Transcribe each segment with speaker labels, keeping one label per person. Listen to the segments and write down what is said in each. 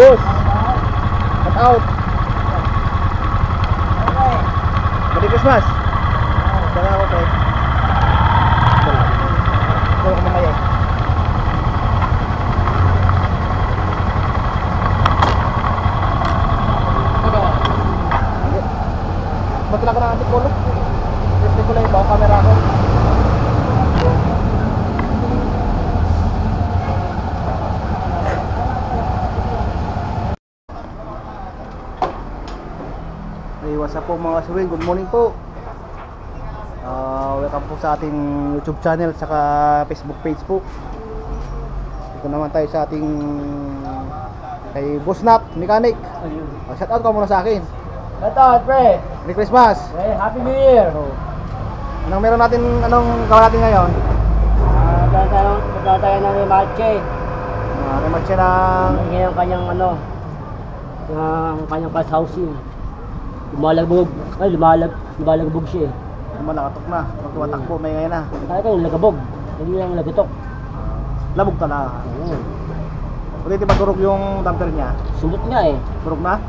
Speaker 1: Boss. Cut out. Merry Christmas. Dala ako, pre. Dala ko mamaya. Ba't lang ka na antipolo? Gusto ko lang yung bawang camera ko. Hey, what's up po mga kasurin? Good morning po. Welcome po sa ating YouTube channel saka Facebook page po. Ito naman tayo sa ating kay Boss Nap Mechanic. Shout out ka muna sa akin.
Speaker 2: Shout out, pre.
Speaker 1: Merry Christmas.
Speaker 2: Hey, Happy New Year.
Speaker 1: Anong meron natin, anong gawa natin ngayon?
Speaker 2: Magkakaroon tayo ng rematche.
Speaker 1: Rematche ng...
Speaker 2: Yung kanyang ano, yung kanyang class housing. Lumalagbog siya eh.
Speaker 1: Malakatok na, pag tumatakbo may ngayon na.
Speaker 2: Kaya kayong lagabog, hindi lang lagatok.
Speaker 1: Labog talaga. Pwede di ba turog yung damper niya?
Speaker 2: Sundot nga eh.
Speaker 1: Turog na?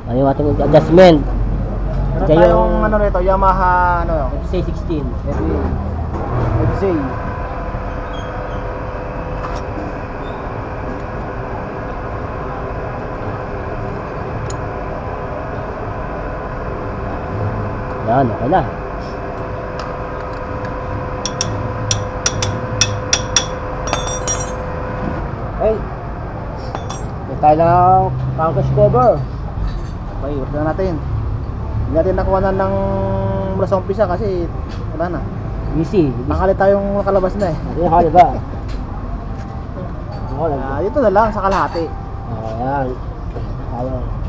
Speaker 2: Ano yung ating adjustment?
Speaker 1: Meron tayong ano nito, Yamaha ano,
Speaker 2: FC16.
Speaker 1: FC.
Speaker 2: Yan, okay na. Hey, ito tayo ng crankcase cover.
Speaker 1: Okay, work na natin. Hindi natin nakuha na ng mula sa umpisa kasi wala na.
Speaker 2: Easy.
Speaker 1: Nakalit tayong nakalabas na eh.
Speaker 2: Hindi na ba?
Speaker 1: Dito na lang sa kalahati.
Speaker 2: Ayan. Tayo.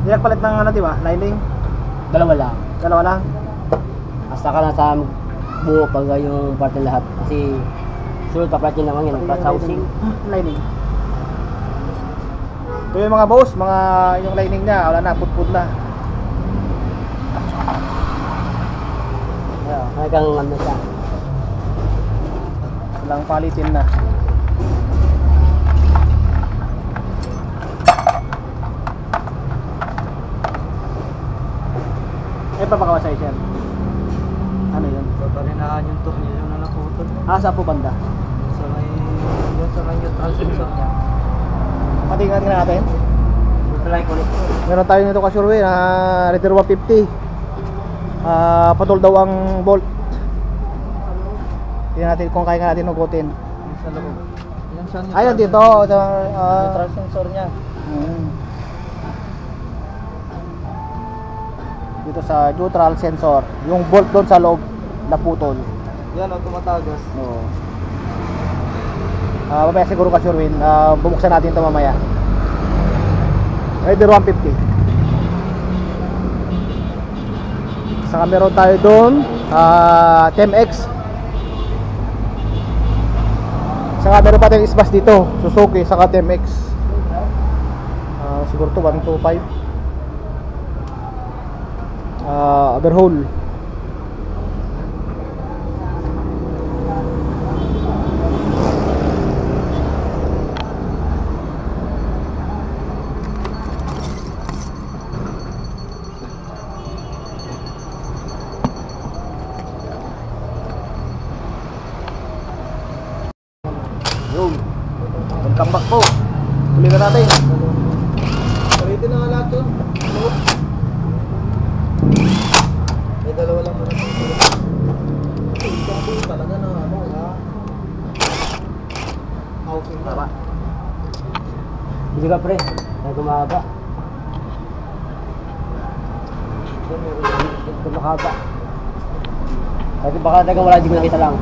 Speaker 1: Hindi nagpalit ng ano, di ba? Lining?
Speaker 2: Dalawa lang.
Speaker 1: Dalawa lang?
Speaker 2: Hasta ka na sa buo pag yung parte lahat. Kasi sure kapalit yun naman yun. Plus housing.
Speaker 1: Lining. Ito yung mga boss, yung lining niya, wala na, put-put na.
Speaker 2: Hanggang ano siya.
Speaker 1: Walang palitin na. Papagawa sa'yo, sir. Ano yun?
Speaker 3: Paparinahan yung tornilyo na naputol.
Speaker 1: Saan po banda?
Speaker 3: Sa may neutral sensor niya.
Speaker 1: Patingnan natin.
Speaker 3: Neutral connector.
Speaker 1: Meron tayo nito kasurvey na Reader 150. Patol daw ang bolt. Tingnan natin kung kaya natin nugutin.
Speaker 3: Sa loob.
Speaker 1: Ayun dito.
Speaker 3: Neutral sensor niya.
Speaker 1: Dito sa neutral sensor, yung bolt doon sa loob naputol.
Speaker 3: Yan o, tumatagas.
Speaker 1: Oo. Mamaya siguro ka Sherwin, bubuksan natin ito mamaya. Rider 150. Saka meron tayo doon, TMX. Saka meron pa tayong isbas dito, Suzuki, saka TMX. Siguro to 125. Overhaul. Yun. Welcome back po. Huli na natin.
Speaker 3: Ready na nga lahat yun. May dalawa lang muna. Itong po talaga na ano ha. Housing na.
Speaker 2: Hindi ka pre. Kaya gumahaba. Gumahaba. Kasi baka talagang wala, hindi ko nakita lang.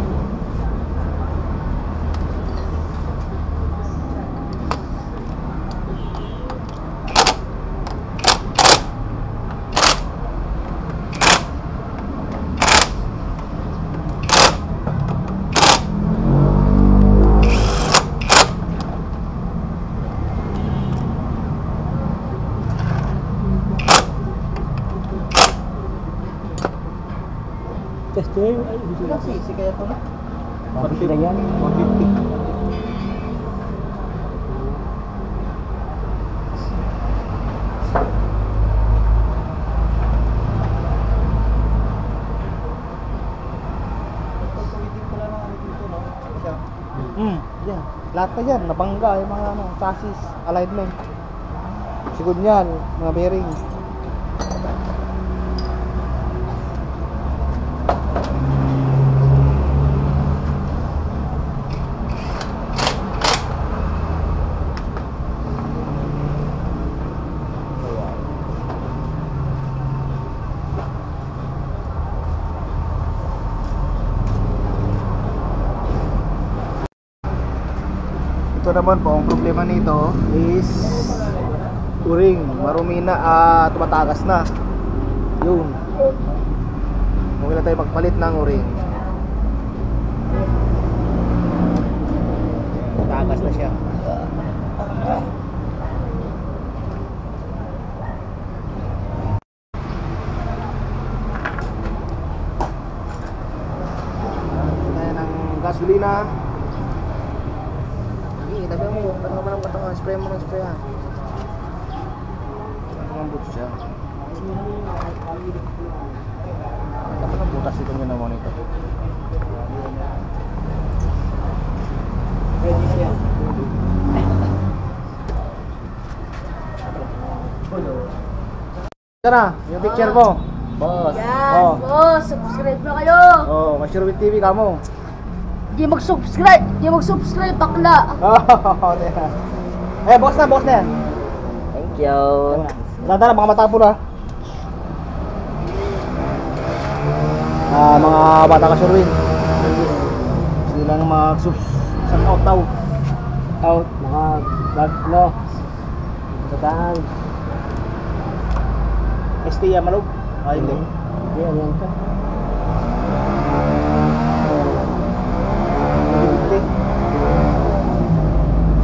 Speaker 3: Ilang cc kaya ito na?
Speaker 2: 150 lang yan.
Speaker 1: 150.
Speaker 3: Pagpawitin pala ng ano dito, no? Siya.
Speaker 1: Yeah. Lahat pa yan, nabangga yung mga ano, chassis, alignment. Sigod niyan, mga bearing. Ito naman po, ang problema nito is uring, marumi na at tumatagas na. Yun. Okay na tayo magpalit ng uring. Tagas na siya. Ayan ang gasolina. Tabi mo, ba't naman ang batang spray mo ng spray ha? Ang buto siya. Dapat ang butas dito nyo na monitor.
Speaker 2: Ready siya.
Speaker 1: Ito na, yung picture mo.
Speaker 2: Boss.
Speaker 4: Yan,
Speaker 1: Oh.
Speaker 4: boss, subscribe na kayo.
Speaker 1: Oh, Mashirwit TV ka mo.
Speaker 4: Di mag-subscribe, bakla.
Speaker 1: Oh, eh, boss na yan.
Speaker 2: Thank you.
Speaker 1: Tanda na, baka matapo na. Mga bata ka Sherwin. Sila nang mag-sub out daw.
Speaker 2: Out, mga vlog, no? Satahan.
Speaker 1: ST Malog. Ay, hindi.
Speaker 2: Hindi, ano yan ka?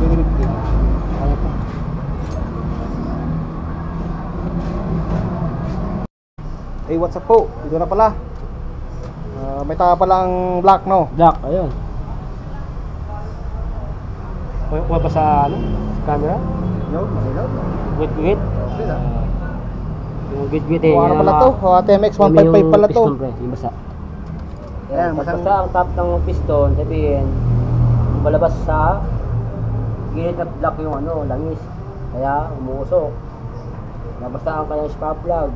Speaker 1: 2050.
Speaker 2: Ano pa?
Speaker 1: Hey, what's up po? Dito na pala. May tanga palang black, no?
Speaker 2: Black, ayun. Kuha pa sa ano? Camera?
Speaker 1: No, malinaw.
Speaker 2: Wait.
Speaker 1: Okay na.
Speaker 2: Yung wait eh.
Speaker 1: Ano pala to? TMX 155 pala to.
Speaker 2: Yung basa.
Speaker 1: Ayan,
Speaker 2: Pag
Speaker 1: masang...
Speaker 2: basa ang top ng piston, sabihin, balabas sa gilid na block yung ano, langis. Kaya umuusok. Nabasa ang kanyang spark plug.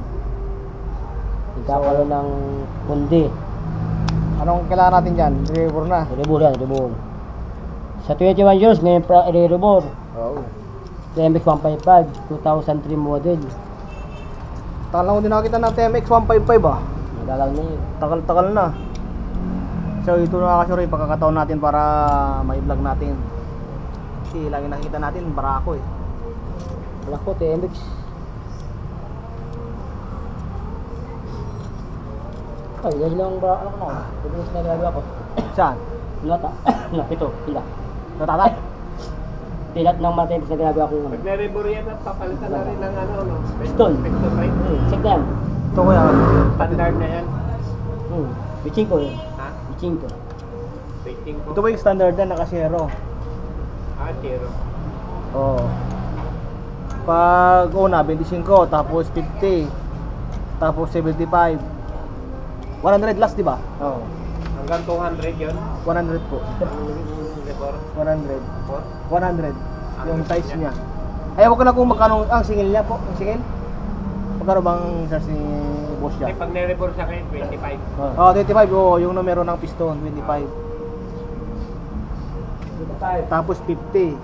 Speaker 2: Nagkakaroon ng kundi.
Speaker 1: Anong kailangan natin dyan? Deliver na.
Speaker 2: Rebor. Sa 21 years, ngayon rebor.
Speaker 1: Oo.
Speaker 2: TMX 155, 2003 model.
Speaker 1: Tagal na ko din nakakita ng TMX 155 ah.
Speaker 2: Nagalang na yun.
Speaker 1: Tagal na. So ito na kasi rin pagkakataon natin para ma-vlog natin. Kasi lagi nakikita natin barako eh.
Speaker 2: Wala ko, TMX. Ay, dahil lang ba, ano ko na? Pwede mas nagagawa ko.
Speaker 1: Saan?
Speaker 2: Nata. Ito, pila.
Speaker 1: Natata?
Speaker 2: Pilat ng materials na ginagawa ko.
Speaker 3: Pag na-rebor yan at papalitan na rin ng ano, no?
Speaker 2: Piston.
Speaker 3: Piston, right?
Speaker 2: Check na yan.
Speaker 1: Ito kuya.
Speaker 3: Standard na yan.
Speaker 2: Biching ko yun.
Speaker 3: Ha?
Speaker 2: Biching ko.
Speaker 3: Waiting ko.
Speaker 1: Ito ba yung standard na naka-zero?
Speaker 3: Zero.
Speaker 1: Oo. Pag una 25, tapos 50, tapos 75. 100 last, di ba?
Speaker 3: Oo. Hanggang 200 yun.
Speaker 1: 100 po.
Speaker 3: Rebor.
Speaker 1: 100. 100. Yung
Speaker 3: Ang
Speaker 1: size
Speaker 3: niya.
Speaker 1: niya. Ay, ko na kung magkano ang singil niya po. Ang singil? Magkano bang size ni boss
Speaker 3: Eh,
Speaker 1: niya?
Speaker 3: pag na-rebor sa akin, 25.
Speaker 1: Oh, 25. Oo, yung numero ng piston, 25. Tapos 50.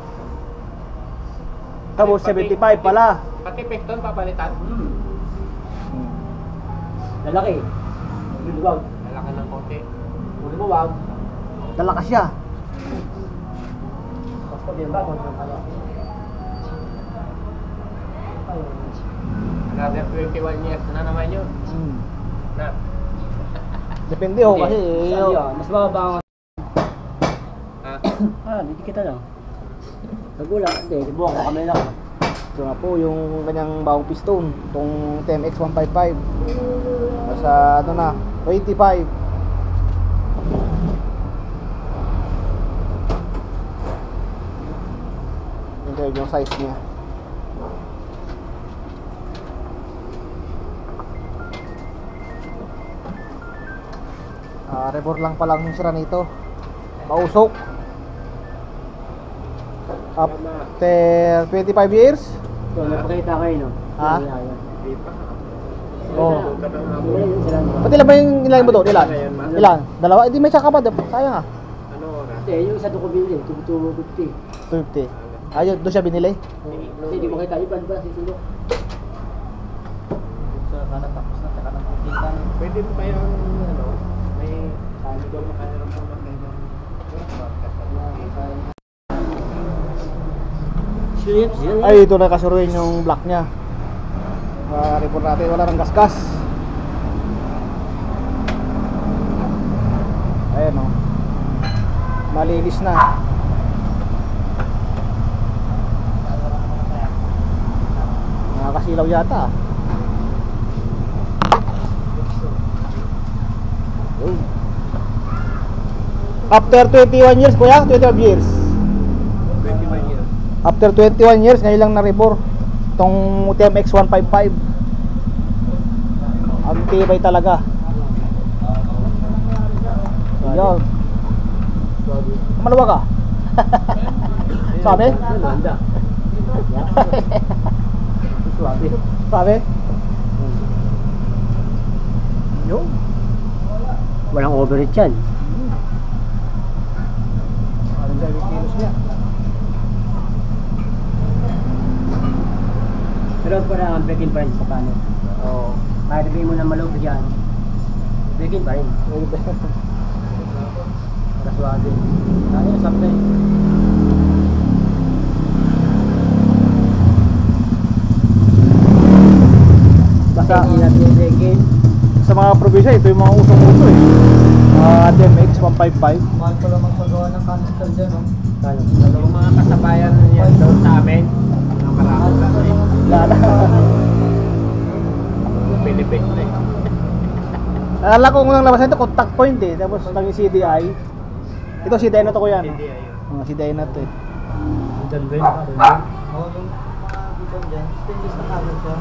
Speaker 1: Tapos 75 pala.
Speaker 3: Pati piston papalitan.
Speaker 2: Lalaki. Luluwag.
Speaker 3: Lalaki ng konti.
Speaker 2: Luluwag.
Speaker 1: Dalakas siya.
Speaker 2: Basta din ba? Kung ano kaya.
Speaker 3: Another 21 years na naman yun. Na.
Speaker 1: Depende ho kasi
Speaker 2: Sabi ah, mas bababa ang
Speaker 3: Ha?
Speaker 2: dito kita lang. Nagula, hindi, buwak ko kami lang.
Speaker 1: ito nga po yung kanyang bagong piston. Itong TMX 155. Nasa ano na, 25. 25 yung size niya. Rebor lang palang yung sira nito. Mausok. After 25 years.
Speaker 2: So, napakita kayo, no?
Speaker 1: Ha? Oo.
Speaker 2: Oh.
Speaker 1: Pati ilan ba yung nilagay mo doon? Ilan? Ilan? Dalawa? Hindi may tsaka pa. Sayang ah.
Speaker 2: Kasi yung isa doon ko binili, 250.
Speaker 1: 50. Ayun, doon siya binili.
Speaker 2: Kasi di makita, iban ba si Sulok?
Speaker 3: Sa kanan tapos na, tsaka nang kita. Pwede mo kayang, ano, may sabi daw makahiram po ng ganyan.
Speaker 2: Shit, yan.
Speaker 1: Ay, ito na kasuruin yung block niya. Report natin, wala nang gasgas. Ayan o. Malinis na. Nakakasilaw yata. Yun. After 21 years, kuya? 21 years.
Speaker 3: 21 years.
Speaker 1: After 21 years, ngayon lang na-report itong TMX 155. Ang tibay talaga. Yan. Malawa ka? Sabi?
Speaker 2: Ganda. Suwabe.
Speaker 1: Sabi? Yun.
Speaker 2: Walang overheat yan.
Speaker 1: Anong driving kilos niya?
Speaker 2: Pero para ang break-in pa rin sa paano.
Speaker 1: Oo.
Speaker 2: Kahit sabihin mo na malog yan, break-in pa rin. Para suwabe. Ano yung supply? Basta hindi natin yung break-in.
Speaker 1: Sa mga probinsya, ito yung mga usong-uso eh. TMX 155.
Speaker 3: Mahal ko lang magawa ng canister dyan, no?
Speaker 2: Ano?
Speaker 3: Yung mga kasabayan niya doon sa amin, ang marami lang eh.
Speaker 1: Lala.
Speaker 3: Pilipin na eh.
Speaker 1: Alala ko unang labasan ito, contact point eh. Tapos naging CDI. Ito CDI na to kuya. No?
Speaker 3: Hindi ayun.
Speaker 1: CDI na to eh.
Speaker 2: Diyan ba yun?
Speaker 3: Oo, yung mga bitan dyan, stainless na kagad siya.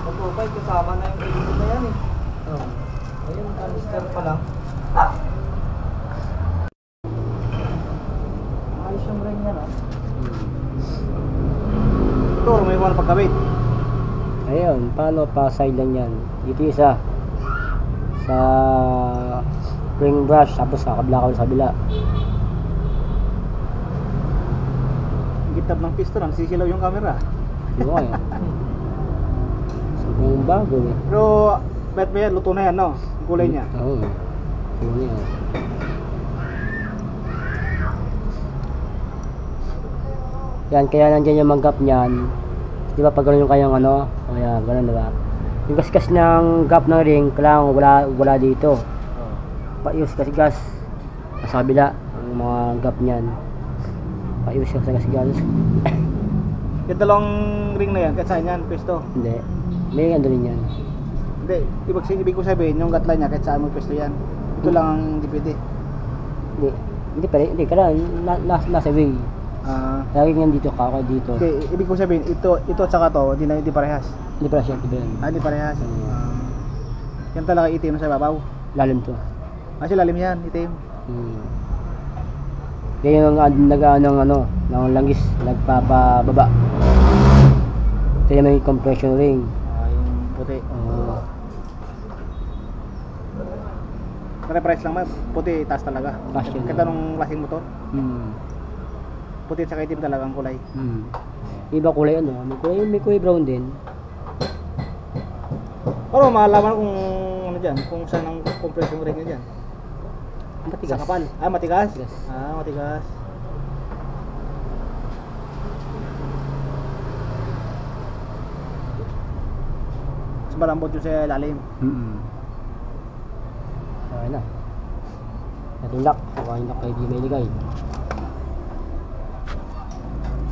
Speaker 3: Matupay, kasama na yung pilipin na yan eh. Oo. Ayun, canister pa lang. Ayos yung ring yan, ah.
Speaker 1: Ito, may mga pagkabit.
Speaker 2: Ayun, paano pa side lang yan? Dito isa sa spring brush, tapos sa kabila sa kabila.
Speaker 1: Gitab ng piston, sisilaw yung camera.
Speaker 2: Di ba yan? Sobrang bago eh.
Speaker 1: Pero, bet mo yan, luto na yan, no? Yung kulay niya.
Speaker 2: Oo. Yun yan. Yan, kaya nandiyan yung manggap niyan. Di ba pag gano'n yung kayang ano? O yan, gano'n diba? Yung gasgas ng gap ng ring, kailangan wala dito. Paius kasi gas. Sa kabila, ang mga gap niyan. Paius sa gas.
Speaker 1: Yung dalawang ring na yan, kahit saan yan, pwesto.
Speaker 2: Hindi. May ano rin yan.
Speaker 1: Hindi, ibig ko sabihin, yung gatla niya, kahit saan mo pwesto yan. Ito lang ang hindi pwede.
Speaker 2: Hindi pa rin. Hindi, kailangan nasa way. Lagi nga dito, kaka dito.
Speaker 1: Okay, ibig ko sabihin, ito at saka to, hindi parehas.
Speaker 2: Hindi pa siya tiba yan.
Speaker 1: Hindi parehas. Yan talaga itim sa babaw.
Speaker 2: Lalim to.
Speaker 1: Kasi lalim yan, itim.
Speaker 2: Kaya yung ng langis, nagpapababa. Kaya may compression ring.
Speaker 1: Yung puti. Pare-price lang man, puti, taas talaga.
Speaker 2: Taas yun.
Speaker 1: Kaya nung klaseng motor, puti at saka itim talaga ang kulay.
Speaker 2: Iba kulay ano, may kulay brown din.
Speaker 1: Pero malaman kung ano dyan, kung saan ang compression ring niya dyan.
Speaker 2: Matigas.
Speaker 1: Sa kapal. Matigas?
Speaker 2: Matigas.
Speaker 1: Matigas. Mas malambot yung sa lalim.
Speaker 2: Okay na. Ito yung lock. Yung lock kayo di may ligay.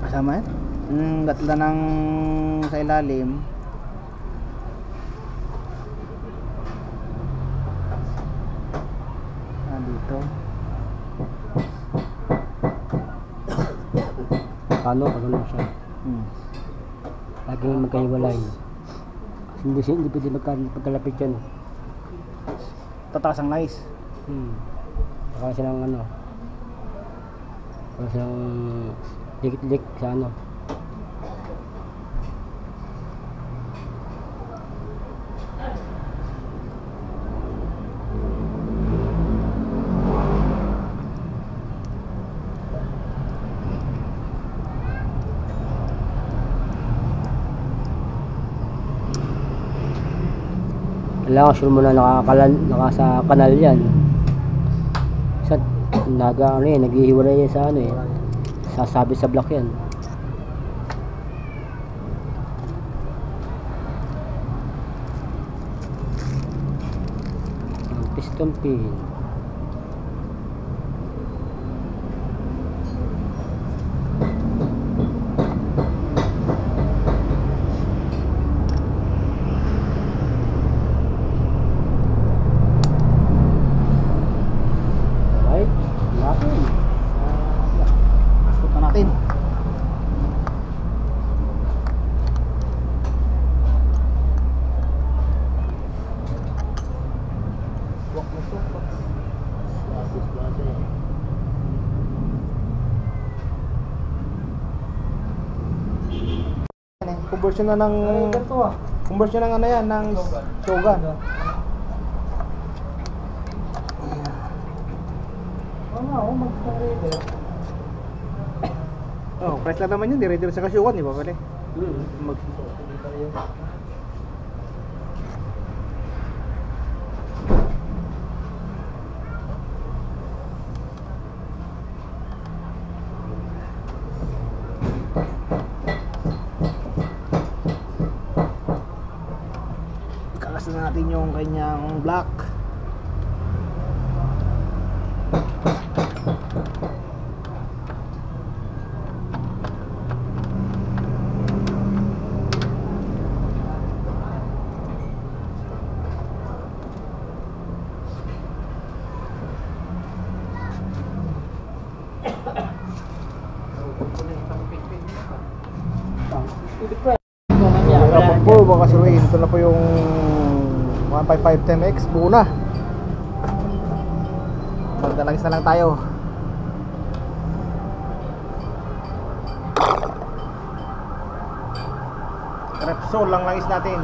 Speaker 1: Kasama yan? Gatla ng sa ilalim. Dito.
Speaker 2: Paano ano, pag siya. Laging magkahiwalay. Hindi pwede magkalapit yan.
Speaker 1: Tataas ang nice.
Speaker 2: Baka silang ano. Baka silang dikit-dik sa ano. Kailangan sure mo na naka sa kanal yan. Sa naghihiwalay yan sa ano eh. Sasabi sa block yan. Piston pin.
Speaker 1: Ikot na natin. Conversion na ng conversion ng ano yan, ng Shogun. Oh, price lang naman yun, di-ready sa Shogun, di ba pala? Ikalas na natin yung kanyang black. Kapag po mga kasuruin, ito na po yung 155 10X buo na. Magdalagis na lang tayo. Repsol lang langis natin.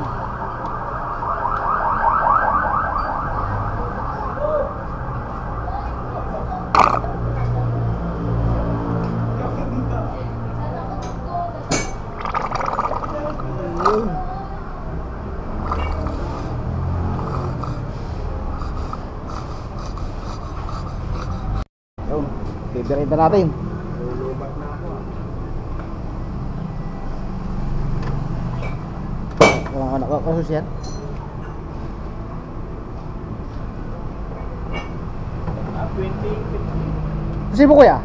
Speaker 1: Yun, titirita natin. Lulubat na ako Walang anak kasus yan. Kasi mo kuya?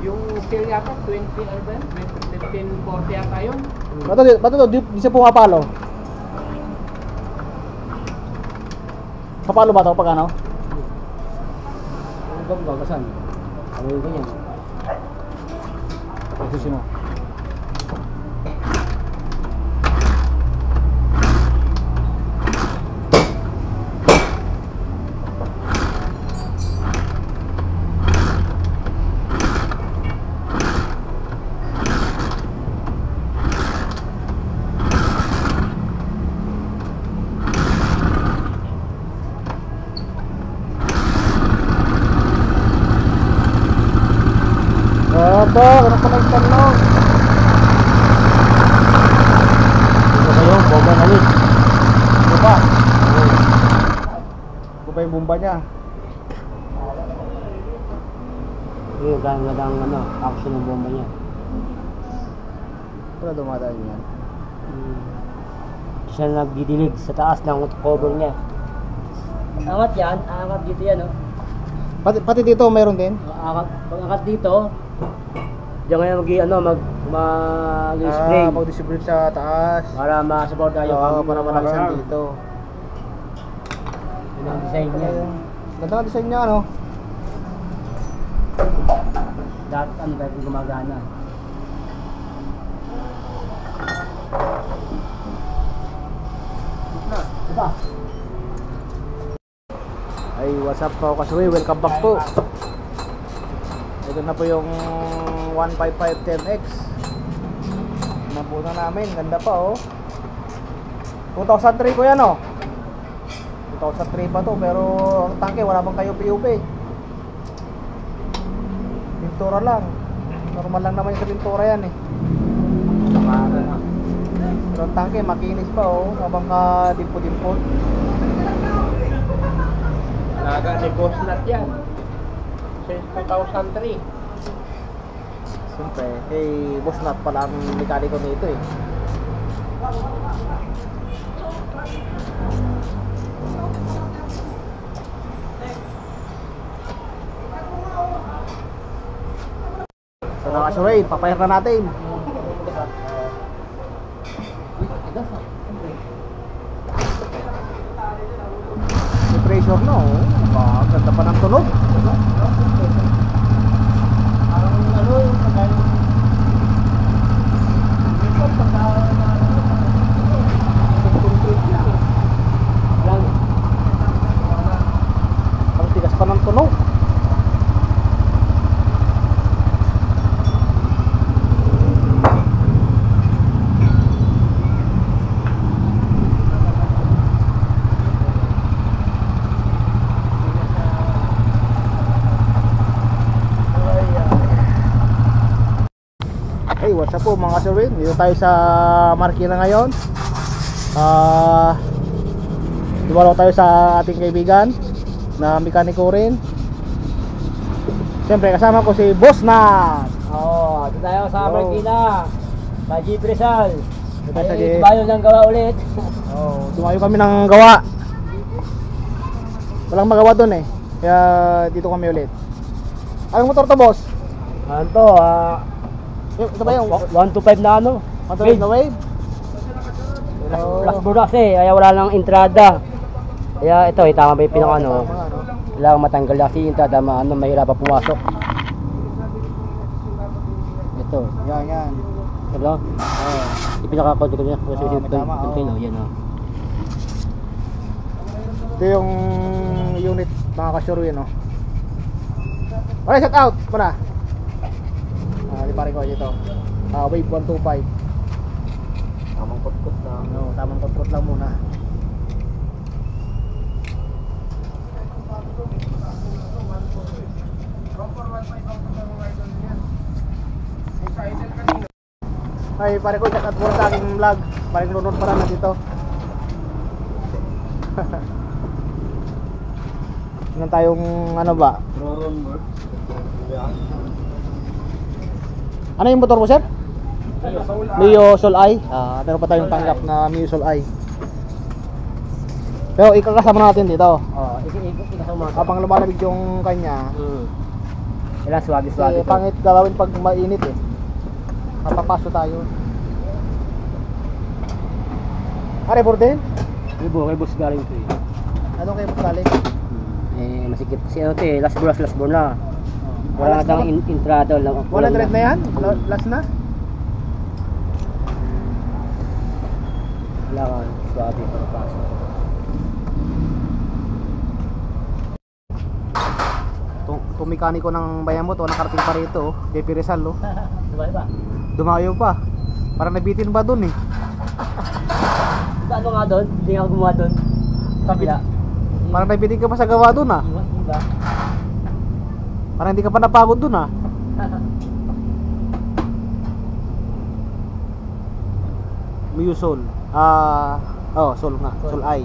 Speaker 3: Yung scale yata, 20 ano ba? 1540 yata yun.
Speaker 1: Bato to, di siya pumapalo. Kapalo ba ito pag ano?
Speaker 2: Ano ba gagasan? Ano yung ganyan?
Speaker 1: Susi mo. Ito, ano pa lang tanong?
Speaker 2: Ito kayo, bomba na rin.
Speaker 1: Ito pa? Ito pa yung bomba niya.
Speaker 2: Yung gandang ano, action ng bomba niya.
Speaker 1: Wala dumadaan yan.
Speaker 2: Siya nagdidilig sa taas ng cover niya. Angat yan, angat dito yan, oh.
Speaker 1: Pati dito mayroon din?
Speaker 2: Angat, pag angat dito, diyan ngayon mag-spray.
Speaker 1: Mag-distribute sa taas.
Speaker 2: Para ma-support tayo.
Speaker 1: Para malakisan dito.
Speaker 2: Yun ang design niya.
Speaker 1: Ganda ang design niya, ano?
Speaker 2: Lahat ano dahil gumagana. Diba?
Speaker 1: Ay, what's up po Kasuwi? Welcome back po. Ito na po yung 15510X. Nabuo na namin. Ganda pa oh. 2003 ko yan oh. 2003 pa to pero ang tangke wala bang kayo PUP. Pintura lang. Normal lang naman yung sa pintura yan eh. Pero ang tangke makinis pa oh. Habang ka dimpo-dimpo.
Speaker 3: Naga ni Boss Nat yan. Since 2003.
Speaker 1: Siyempre, Boss Nat pala ang mekaniko nito eh. So nakasuray, papayar na natin. May pressure no, ganda pa ng tunog. Ang tigas pa ng tunog. Hey, what's up po mga kasurin? Dito tayo sa Marikina ngayon. Dumalo tayo sa ating kaibigan na mekaniko rin. Siyempre kasama ko si Boss Nat.
Speaker 2: Oo, dito tayo sa
Speaker 1: Hello.
Speaker 2: Marikina. Sa Jeep Rizal.
Speaker 1: Dito tayo sa
Speaker 2: Ay, bayo ng gawa ulit.
Speaker 1: Oh, dumayo kami ng gawa. Walang magawa doon eh. Kaya dito kami ulit. Anong motor to, boss?
Speaker 2: Ano to,
Speaker 1: Ito ba yung
Speaker 2: 125 na ano?
Speaker 1: motor na wave?
Speaker 2: Plus burdas eh, kaya wala nang entrada. Kaya ito, tama ba yung pinaka ano?
Speaker 1: Tama, ano?
Speaker 2: Kailangan matanggal kasi yung entrada, mahirap pa pumasok. Ito,
Speaker 1: Yan.
Speaker 2: ano? Yung pinaka-control ko niya, kasi yung
Speaker 1: tama,
Speaker 2: container, yan o.
Speaker 1: Ito yung unit mga kasyuro yun, no? Alright, shout out muna. Di pa rin ko dito. Wave 125.
Speaker 3: Tamang kot-kot lang.
Speaker 1: No, tamang kot lang muna. Ay, pare ko, shout out muna sa aking vlog. Pare ko nunod para na dito. Meron tayong ano ba?
Speaker 3: Roron mo.
Speaker 1: Ano yung motor mo, sir? Mio Sol I. Meron pa tayong tanggap na Mio Sol I. Pero ikakasama natin dito.
Speaker 2: Oo, ikasama.
Speaker 1: Habang lumalamig yung kanya,
Speaker 2: Kailangan swagi-swagi to.
Speaker 1: pangit gawin pag mainit eh. Mapapaso tayo. Are, borden?
Speaker 2: Kay boss galing to eh.
Speaker 1: Anong kayo magaling?
Speaker 2: Masikip kasi ano to eh, last born na. Wala na tayong entrada lang.
Speaker 1: 100 na yan? Last na?
Speaker 2: Kailangan swagi para pasok.
Speaker 1: Itong mekaniko ng bayan mo to, nakarating pa rito, Pepe Rizal, oh.
Speaker 2: Diba?
Speaker 1: Dumayo pa. Parang nabitin ba dun eh?
Speaker 2: Ano nga doon? Hindi ako gumawa doon. Kabila.
Speaker 1: Parang nabitin ka pa sa gawa dun ah.
Speaker 2: Diba?
Speaker 1: Parang hindi ka pa napagod dun ah. Mio Sol. Sol nga. Sol I.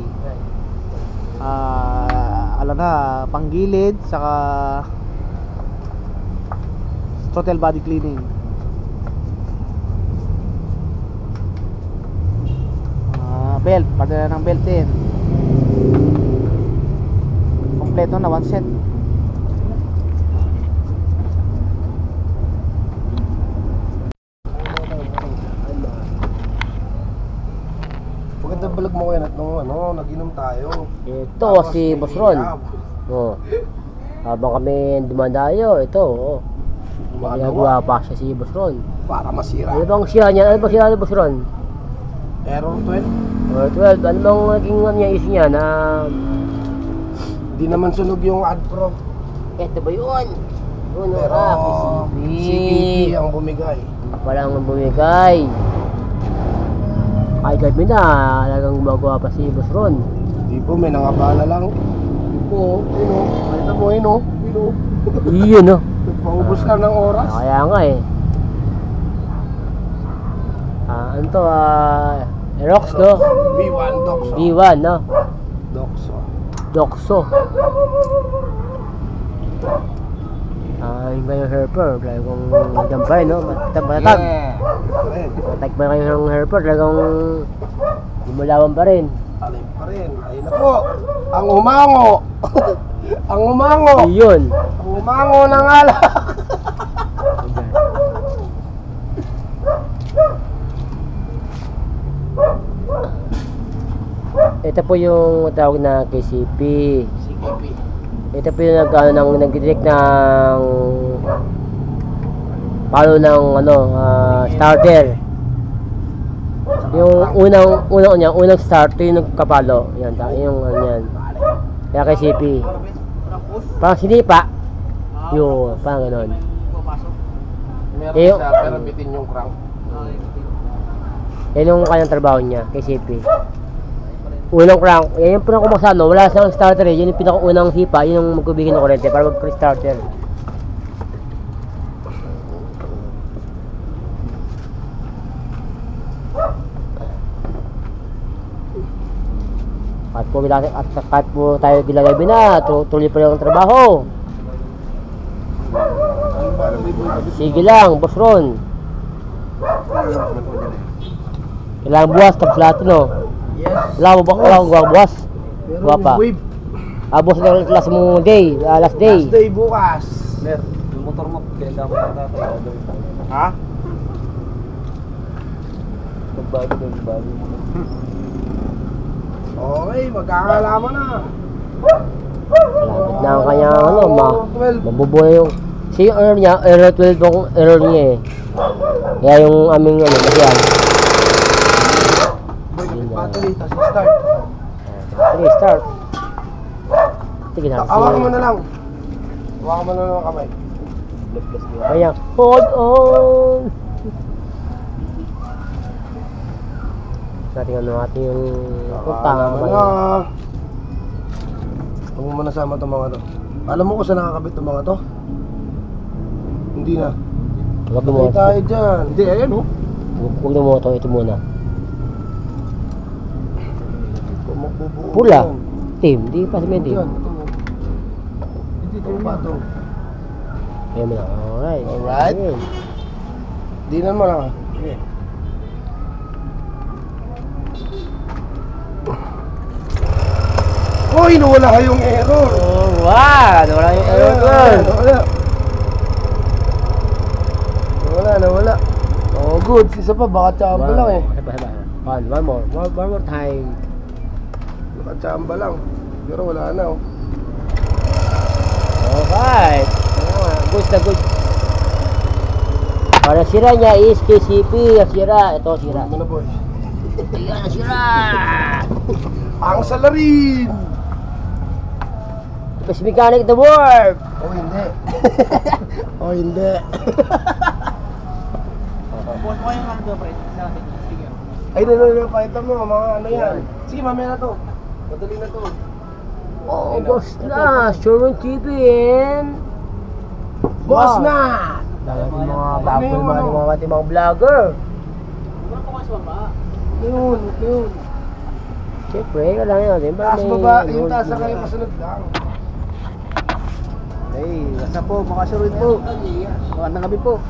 Speaker 1: Alam na, panggilid, saka throttle body cleaning. Belt, padala ng belt din. Kompleto na, one set.
Speaker 3: Magandang balag mo kayo nung nag-inom tayo.
Speaker 2: Ito si Boss Ron. Oh. Habang kami dumadayo, ito. Oh. Ginagawa pa siya si Boss Ron.
Speaker 5: para masira.
Speaker 2: Ano bang sira niya? Ano bang sira ni Boss Ron?
Speaker 5: Error 12.
Speaker 2: Or 12, ano bang naging ano niya issue niya na...
Speaker 5: Di naman sunog yung AdPro.
Speaker 2: Eto ba yun? Yun,
Speaker 5: Pero CPP ang bumigay.
Speaker 2: Walang bumigay. Ay, gabi na. Talagang gumagawa pa si Boss Ron.
Speaker 5: Di po, may nangabala lang. Di po, Nakita mo,
Speaker 2: Iyon, no?
Speaker 5: Paubos lang ng oras.
Speaker 2: Kaya nga eh. Ano to, Aerox, no?
Speaker 5: B1 Doxo.
Speaker 2: B1, no?
Speaker 5: Doxo.
Speaker 2: Doxo. Yun ba yung helper? Talagang dampay, no? Matatag. Matatag pa kayo ng helper. Talagang lumalawan pa rin.
Speaker 5: Alin pa rin. Ayun na po. Ang umango. Ang umango.
Speaker 2: Iyon.
Speaker 5: Ang umango ng alak.
Speaker 2: Ito po yung tawag na KCP.
Speaker 5: CPP.
Speaker 2: Ito po yung nag-direct ng palo ng starter. Yung unang starter yung nagkapalo. Yan, yung ano yan. Kaya KCP. Parang sinipa. Yun, parang ganon.
Speaker 5: Meron
Speaker 2: Eh,
Speaker 5: siya, pero bitin yung crank.
Speaker 2: Yan yung kanyang trabaho niya, KCP. Unang crank, yan yung pinakamasano, wala siyang starter eh. Yan yung pinakaunang hipa, yun yung magkubigin ng kurente para mag-starter. Kahit po tayo gilagabi na, tuloy pa rin ang trabaho. Sige lang, Boss Ron. Kailangan buwas, tapos lahat no?
Speaker 5: Yes.
Speaker 2: Wala mo buwas?
Speaker 5: Pero
Speaker 2: Guwapa.
Speaker 5: wave.
Speaker 2: Boss na last mo day, last day.
Speaker 5: Last day bukas.
Speaker 3: Mer, yung motor mo, kailangan mo na tatay.
Speaker 5: Ha?
Speaker 3: Magbago daw, magbago.
Speaker 5: Okay, magkakalaman na.
Speaker 2: Malapit na ang kanya,
Speaker 5: Oh, 12.
Speaker 2: mabubuhay yung... Kasi yung error niya, error 12 ang error niya eh. Kaya yung aming masyan.
Speaker 5: Boy, kapit battery, tapos start.
Speaker 2: Sige, start. Sige na.
Speaker 5: Hawakan mo na lang. Hawakan mo na lang ang kamay.
Speaker 2: Kaya, hold on! Natin natin yung
Speaker 5: Kakalaman na. Huwag mo manasama itong mga to. Alam mo kung saan nakakabit itong mga to? Hindi na.
Speaker 2: Huwag
Speaker 5: Patay
Speaker 2: mo.
Speaker 5: tayo dyan. Hindi, ayan oh.
Speaker 2: Huwag mo ito muna.
Speaker 5: Kung magbubuo
Speaker 2: Pula.
Speaker 5: yan.
Speaker 2: Team, di pa sa team.
Speaker 5: Yan, ito. Ito pa ito.
Speaker 2: Kaya mo na. Alright.
Speaker 5: Alright.
Speaker 2: Ayun.
Speaker 5: Dinan mo lang ah. Sige. Hoy, nawala kayong error.
Speaker 2: Alright. Wala yung error girl.
Speaker 5: Nawala. Oh, good. Isa pa, baka tsamba lang eh.
Speaker 2: Haba. One more time.
Speaker 5: Baka tsamba lang. Pero wala na oh.
Speaker 2: Alright. Good na good. Para sira niya is KCP. Sira. Ito sira.
Speaker 5: Ano na boy?
Speaker 2: Ayan, sira.
Speaker 5: Ang salarin!
Speaker 2: Best mechanic in the world.
Speaker 5: Oh, hindi. Oh, hindi.
Speaker 3: Buwan mo yung hando, pre. Sa akin. Sige.
Speaker 5: Ay, pakita mo, mga ano yan. Sige, mamaya na to. Madali na to.
Speaker 2: Oh, boss na. Showroom TV and...
Speaker 5: Boss na!
Speaker 2: Dahil yung mga
Speaker 5: Ano
Speaker 2: bago
Speaker 5: yung
Speaker 2: yung
Speaker 5: ano?
Speaker 2: mga ating mga vlogger.
Speaker 3: Buwan ko kasi baba.
Speaker 5: Yun.
Speaker 2: Siyempre, kailangan natin.
Speaker 5: Taas baba, yung taas na kayo kasunod lang.
Speaker 1: Hey, nasa po, makasurod po. Magandang gabi po.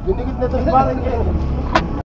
Speaker 5: Yung dikit na to, parang yan.